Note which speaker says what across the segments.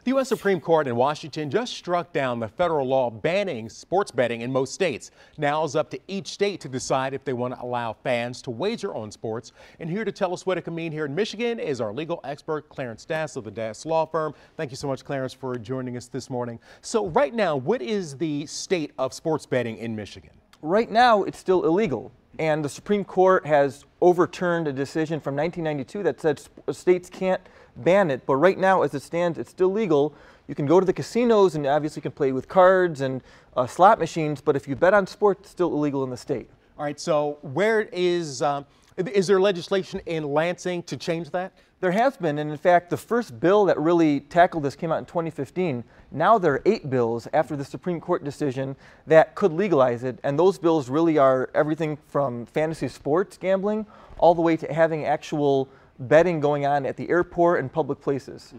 Speaker 1: The U.S. Supreme Court in Washington just struck down the federal law banning sports betting in most states. Now it's up to each state to decide if they want to allow fans to wager on sports. And here to tell us what it can mean here in Michigan is our legal expert, Clarence Dass of the Dass Law Firm. Thank you so much, Clarence, for joining us this morning. So right now, what is the state of sports betting in Michigan?
Speaker 2: Right now, it's still illegal. And the Supreme Court has overturned a decision from 1992 that said states can't ban it. But right now, as it stands, it's still legal. You can go to the casinos and obviously can play with cards and slot machines. But if you bet on sports, it's still illegal in the state.
Speaker 1: All right. So where is there legislation in Lansing to change that?
Speaker 2: There has been, and in fact, the first bill that really tackled this came out in 2015. Now there are 8 bills after the Supreme Court decision that could legalize it, and those bills really are everything from fantasy sports gambling all the way to having actual betting going on at the airport and public places.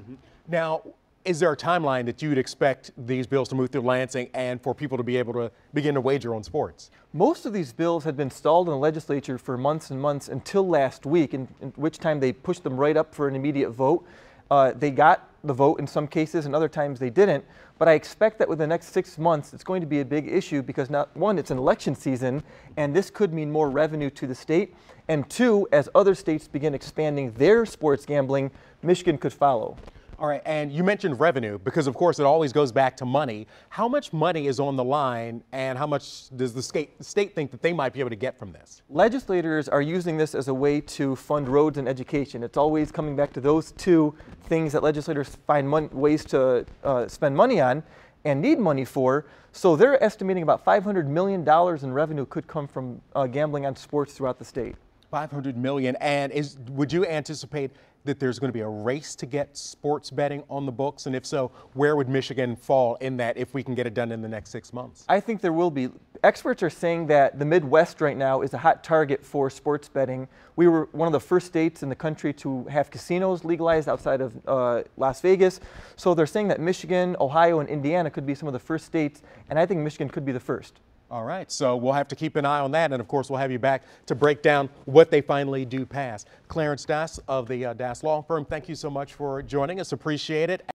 Speaker 1: Now, is there a timeline that you would expect these bills to move through Lansing and for people to be able to begin to wager on sports?
Speaker 2: Most of these bills had been stalled in the legislature for months and months until last week, in which time they pushed them right up for an immediate vote. They got the vote in some cases and other times they didn't. But I expect that within the next 6 months it's going to be a big issue because one, it's an election season and this could mean more revenue to the state. And 2, as other states begin expanding their sports gambling, Michigan could follow.
Speaker 1: All right, and you mentioned revenue because, of course, it always goes back to money. How much money is on the line, and how much does the state think that they might be able to get from this?
Speaker 2: Legislators are using this as a way to fund roads and education. It's always coming back to those 2 things that legislators find ways to spend money on and need money for. So they're estimating about $500 million in revenue could come from gambling on sports throughout the state.
Speaker 1: $500 million, and would you anticipate that there's going to be a race to get sports betting on the books? And if so, where would Michigan fall in that if we can get it done in the next 6 months?
Speaker 2: I think there will be. Experts are saying that the Midwest right now is a hot target for sports betting. We were one of the first states in the country to have casinos legalized outside of Las Vegas. So they're saying that Michigan, Ohio, and Indiana could be some of the first states, and I think Michigan could be the first.
Speaker 1: All right, so we'll have to keep an eye on that, and of course we'll have you back to break down what they finally do pass. Clarence Dass of the Dass Law Firm, thank you so much for joining us. Appreciate it.